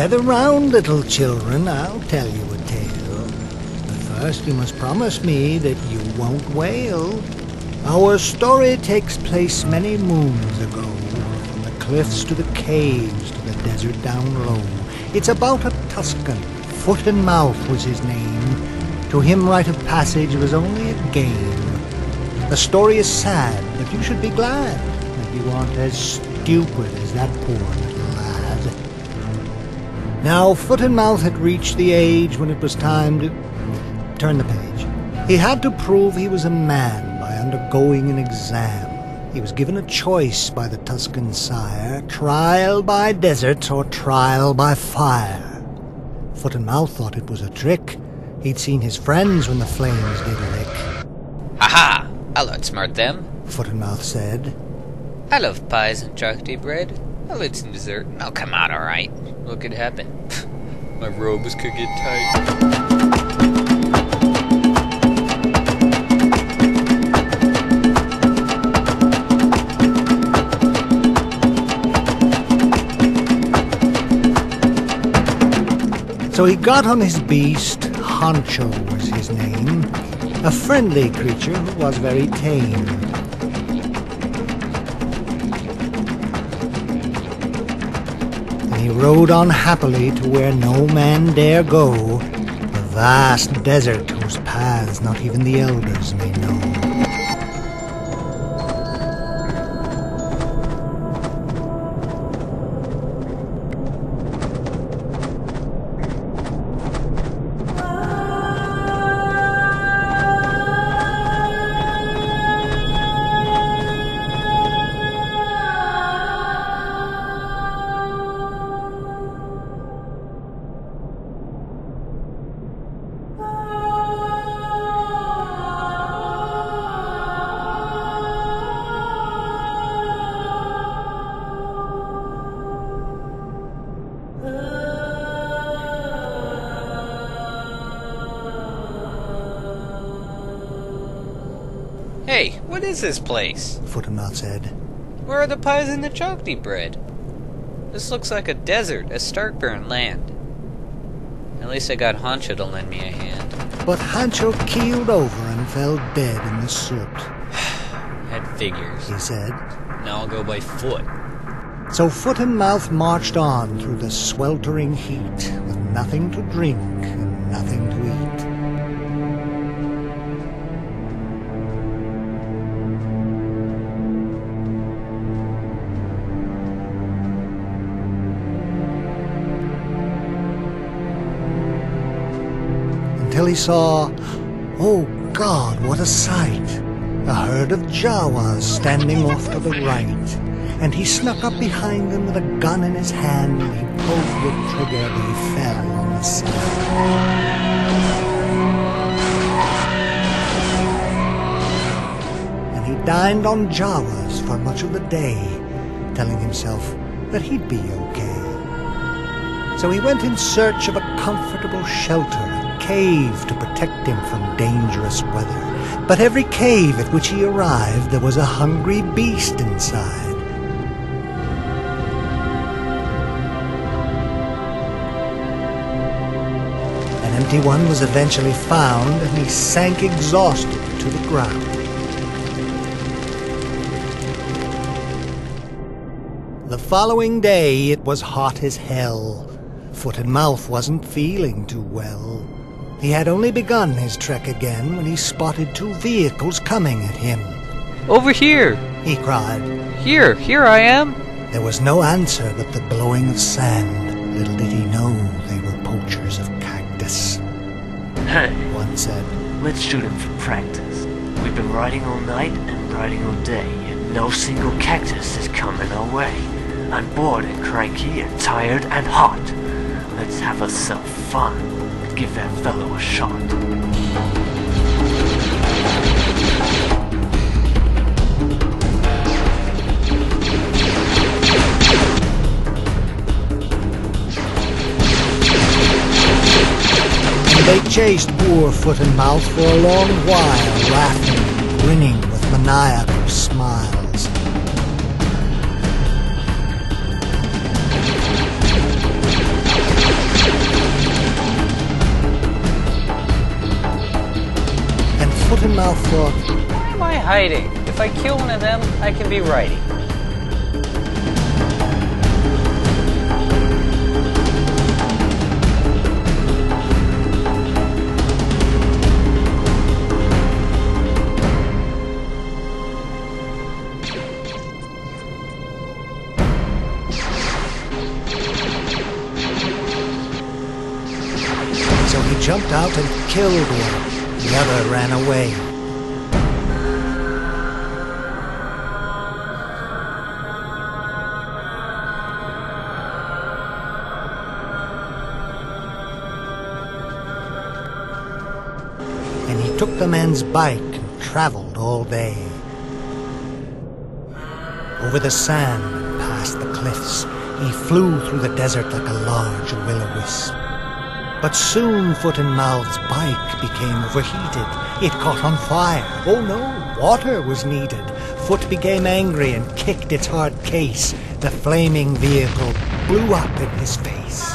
Gather round, little children, I'll tell you a tale. But first you must promise me that you won't wail. Our story takes place many moons ago, from the cliffs to the caves to the desert down low. It's about a Tusken, Foot and Mouth was his name. To him rite of passage was only a game. The story is sad, but you should be glad that you aren't as stupid as that poor little lad. Now Foot and Mouth had reached the age when it was time to turn the page. He had to prove he was a man by undergoing an exam. He was given a choice by the Tusken sire, trial by desert or trial by fire. Foot and Mouth thought it was a trick. He'd seen his friends when the flames did lick. Ha-ha! I'll outsmart them, Foot and Mouth said. I love pies and chocolate bread. I'll eat some dessert and I'll come out alright. What could happen? My robes could get tight. So he got on his beast, Honcho was his name, a friendly creature who was very tame. And he rode on happily to where no man dare go, the vast desert whose paths not even the elders may know. Hey, what is this place? Foot and Mouth said. Where are the pies and the chocolate bread? This looks like a desert, a stark barren land. At least I got Honcho to lend me a hand. But Honcho keeled over and fell dead in the soot. Had figures, He said. Now I'll go by foot. So Foot and Mouth marched on through the sweltering heat, with nothing to drink and nothing to eat. Until he saw, oh God, what a sight! A herd of Jawas standing off to the right. And he snuck up behind them with a gun in his hand. He pulled the trigger, but he fell on the side. And he dined on Jawas for much of the day, telling himself that he'd be okay. So he went in search of a comfortable shelter, a cave to protect him from dangerous weather. But every cave at which he arrived, there was a hungry beast inside. An empty one was eventually found, and he sank exhausted to the ground. The following day, it was hot as hell. Foot and Mouth wasn't feeling too well. He had only begun his trek again when he spotted two vehicles coming at him. Over here! He cried. Here I am! There was no answer but the blowing of sand. Little did he know they were poachers of cactus. Hey, One said. let's shoot him for practice. We've been riding all night and riding all day, yet no single cactus has come in our way. I'm bored and cranky and tired and hot. Let's have us some fun. Give that fellow a shot. And they chased poor Foot and Mouth for a long while, laughing and grinning with maniacal smiles. thought. Why am I hiding? If I kill one of them, I can be writing. So he jumped out and killed one. The other ran away. And he took the man's bike and traveled all day. Over the sand and past the cliffs, he flew through the desert like a large will-o'-wisp. But soon Foot and Mouth's bike became overheated. It caught on fire. Oh no, water was needed. Foot became angry and kicked its hard case. The flaming vehicle blew up in his face.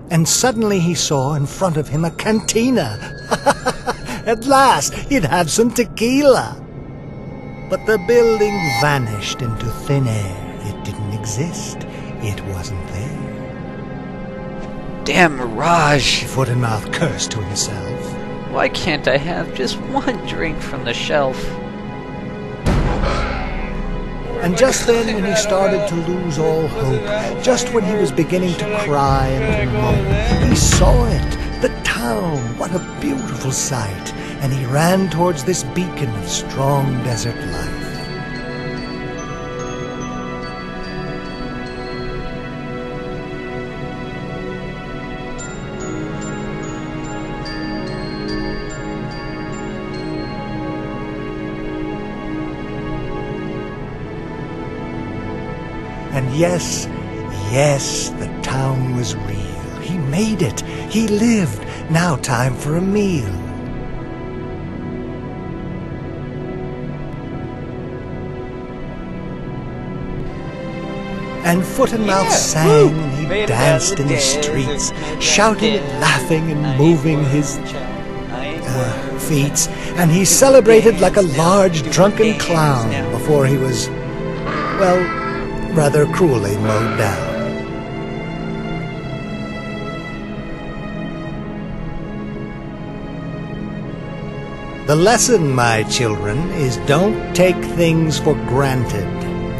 And suddenly he saw in front of him a cantina. At last, he'd have some tequila. But the building vanished into thin air. It didn't exist. It wasn't there. Damn mirage! Foot and Mouth cursed to himself. Why can't I have just one drink from the shelf? And just then, when he started to lose all hope, just when he was beginning to cry and to moan, he saw it, the town, what a beautiful sight, and he ran towards this beacon of strong desert life. And yes, the town was real. He made it. He lived. Now time for a meal. And Foot and Mouth sang, and he danced in the streets, shouting and laughing and moving his feet. And he celebrated like a large drunken clown before he was, well, rather cruelly mowed down. The lesson, my children, is don't take things for granted.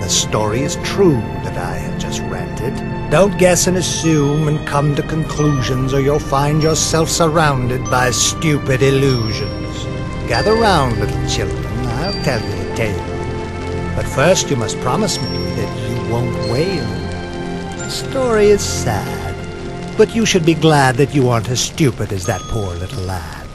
The story is true that I have just rented. Don't guess and assume and come to conclusions, or you'll find yourself surrounded by stupid illusions. Gather round, little children, I'll tell you a tale. But first you must promise me that you won't wail. The story is sad, but you should be glad that you aren't as stupid as that poor little lad.